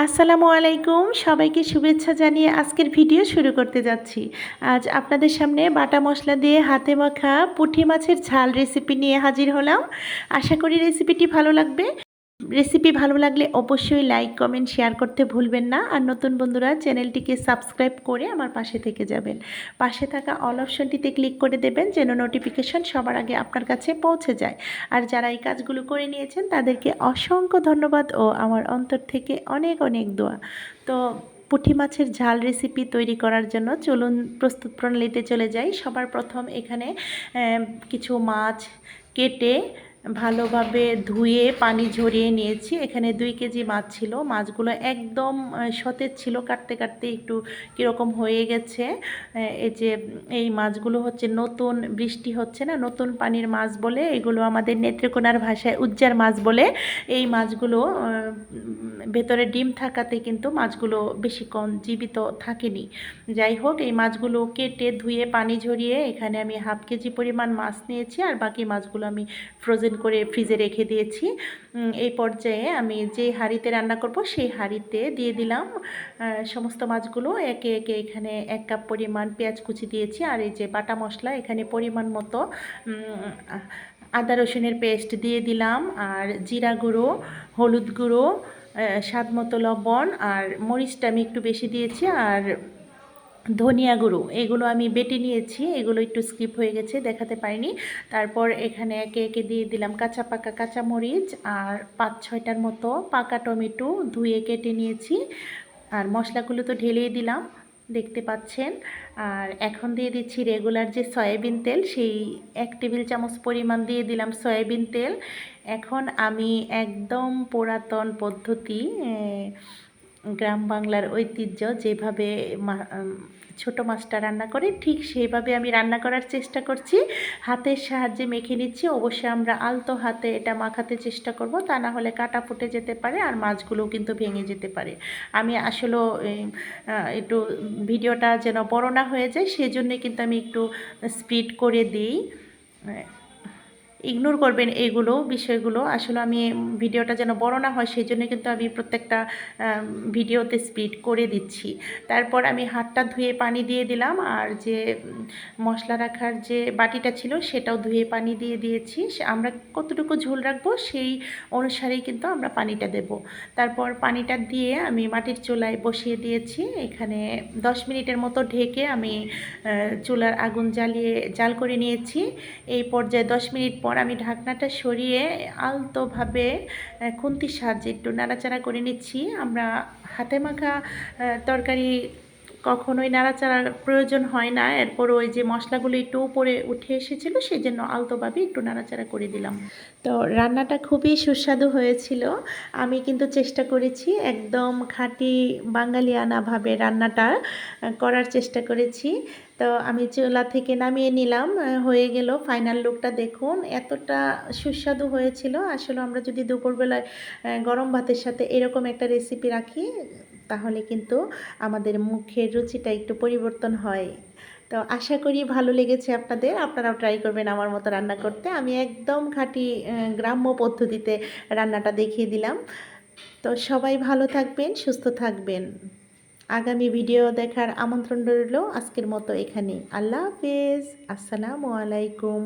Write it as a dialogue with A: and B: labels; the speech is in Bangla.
A: আসসালামু আলাইকুম, সবাইকে শুভেচ্ছা জানিয়ে আজকের ভিডিও শুরু করতে যাচ্ছি। আজ আপনাদের সামনে বাটা মশলা দিয়ে হাতে মাখা পুঁটি মাছের ঝাল রেসিপি নিয়ে হাজির হলাম। আশা করি রেসিপিটি ভালো লাগবে। রেসিপি ভালো লাগলে অবশ্যই লাইক, কমেন্ট, শেয়ার করতে ভুলবেন না। আর নতুন বন্ধুরা চ্যানেলটিকে সাবস্ক্রাইব করে আমার পাশে থেকে যাবেন। পাশে থাকা অল অপশনটিতে ক্লিক করে দেবেন যেন নোটিফিকেশন সবার আগে আপনার কাছে পৌঁছে যায়। আর যারা এই কাজগুলো করে নিয়েছেন তাদেরকে অসংখ্য ধন্যবাদ ও আমার অন্তর থেকে অনেক অনেক দোয়া। তো পুঁটি মাছের ঝাল রেসিপি তৈরি করার জন্য চলুন প্রস্তুত প্রণালীতে চলে যাই। সবার প্রথম এখানে কিছু মাছ কেটে ভালোভাবে ধুয়ে পানি ঝরিয়ে নিয়েছি। এখানে 2 কেজি মাছ ছিল। মাছগুলো একদম সতেজ ছিল, কাটতে কাটতে একটু কীরকম হয়ে গেছে। এই যে এই মাছগুলো হচ্ছে নতুন, বৃষ্টি হচ্ছে না, নতুন পানির মাছ বলে এগুলো আমাদের নেত্রকোনার ভাষায় উজ্জার মাছ বলে। এই মাছগুলো ভেতরে ডিম থাকাতে কিন্তু মাছগুলো বেশিক্ষণ জীবিত থাকেনি। যাই হোক, এই মাছগুলো কেটে ধুয়ে পানি ঝরিয়ে এখানে আমি 1/2 কেজি পরিমাণ মাছ নিয়েছি, আর বাকি মাছগুলো আমি ফ্রোজেন করে ফ্রিজে রেখে দিয়েছি। এই পর্যায়ে আমি যে হাঁড়িতে রান্না করব সেই হাঁড়িতে দিয়ে দিলাম সমস্ত মাছগুলো। একে একে এখানে 1 কাপ পরিমাণ পেঁয়াজ কুচি দিয়েছি, আর এই যে বাটা মশলা এখানে পরিমাণ মতো আদা রসুনের পেস্ট দিয়ে দিলাম, আর জিরা গুঁড়ো, হলুদ গুঁড়ো, স্বাদ মতো লবণ, আর মরিচটা আমি একটু বেশি দিয়েছি, আর ধনিয়া গুঁড়ো এগুলো আমি বেটে নিয়েছি। এগুলো একটু স্কিপ হয়ে গেছে, দেখাতে পারিনি। তারপর এখানে একে একে দিয়ে দিলাম কাঁচা পাকা কাঁচামরিচ, আর 5-6টার মতো পাকা টমেটো ধুয়ে কেটে নিয়েছি। আর মশলাগুলো তো ঢেলেই দিলাম, দেখতে পাচ্ছেন। আর এখন দিয়ে দিচ্ছি রেগুলার যে সয়াবিন তেল, সেই 1 টেবিল চামচ পরিমাণ দিয়ে দিলাম সয়াবিন তেল। এখন আমি একদম পুরাতন পদ্ধতি, গ্রাম বাংলার ঐতিহ্য যেভাবে ছোটো মাছটা রান্না করে ঠিক সেইভাবে আমি রান্না করার চেষ্টা করছি। হাতের সাহায্যে মেখে নিচ্ছি। অবশ্যই আমরা আলতো হাতে এটা মাখাতে চেষ্টা করব, তা না হলে কাটা ফুটে যেতে পারে, আর মাছগুলোও কিন্তু ভেঙে যেতে পারে। আমি আসলে একটু ভিডিওটা যেন বড় না হয়ে যায় সেজন্যে কিন্তু আমি একটু স্পিড করে দিই। ইগনোর করবেন এইগুলো বিষয়গুলো। আসলে আমি ভিডিওটা যেন বড় না হয় সেই জন্য কিন্তু আমি প্রত্যেকটা ভিডিওতে স্পিড করে দিচ্ছি। তারপর আমি হাতটা ধুয়ে পানি দিয়ে দিলাম, আর যে মশলা রাখার যে বাটিটা ছিল সেটাও ধুয়ে পানি দিয়ে দিয়েছি। আমরা কতটুকু ঝোল রাখবো সেই অনুসারেই কিন্তু আমরা পানিটা দেব। তারপর পানিটা দিয়ে আমি মাটির চুলায় বসিয়ে দিয়েছি। এখানে 10 মিনিটের মতো ঢেকে আমি চুলার আগুন জ্বালিয়ে জাল করে নিয়েছি। এই পর্যায়ে 10 মিনিট পর আমি ঢাকনাটা সরিয়ে আলতোভাবে খুন্তির সাহায্যে একটু নাড়াচাড়া করে নিচ্ছি। আমরা হাতে মাখা তরকারি কখনোই নাড়াচাড়ার প্রয়োজন হয় না। এরপর ওই যে মশলাগুলো একটু উপরে উঠে এসেছিল সেজন্য আলতোভাবে একটু নাড়াচাড়া করে দিলাম। তো রান্নাটা খুবই সুস্বাদু হয়েছিল। আমি কিন্তু চেষ্টা করেছি একদম খাঁটি বাঙালিয়ানাভাবে রান্নাটা করার চেষ্টা করেছি। তো আমি চুলা থেকে নামিয়ে নিলাম, হয়ে গেল। ফাইনাল লুকটা দেখুন, এতটা সুস্বাদু হয়েছিল। আসলে আমরা যদি দুপুরবেলায় গরম ভাতের সাথে এরকম একটা রেসিপি রাখি তাহলে কিন্তু আমাদের মুখের রুচিটা একটু পরিবর্তন হয়। তো আশা করি ভালো লেগেছে আপনাদের। আপনারাও ট্রাই করবেন আমার মতো রান্না করতে। আমি একদম খাঁটি গ্রাম্য পদ্ধতিতে রান্নাটা দেখিয়ে দিলাম। তো সবাই ভালো থাকবেন, সুস্থ থাকবেন। আগামী ভিডিও দেখার আমন্ত্রণ রইল। আজকের মতো এখানেই। আল্লাহ হাফেজ। আসসালামু আলাইকুম।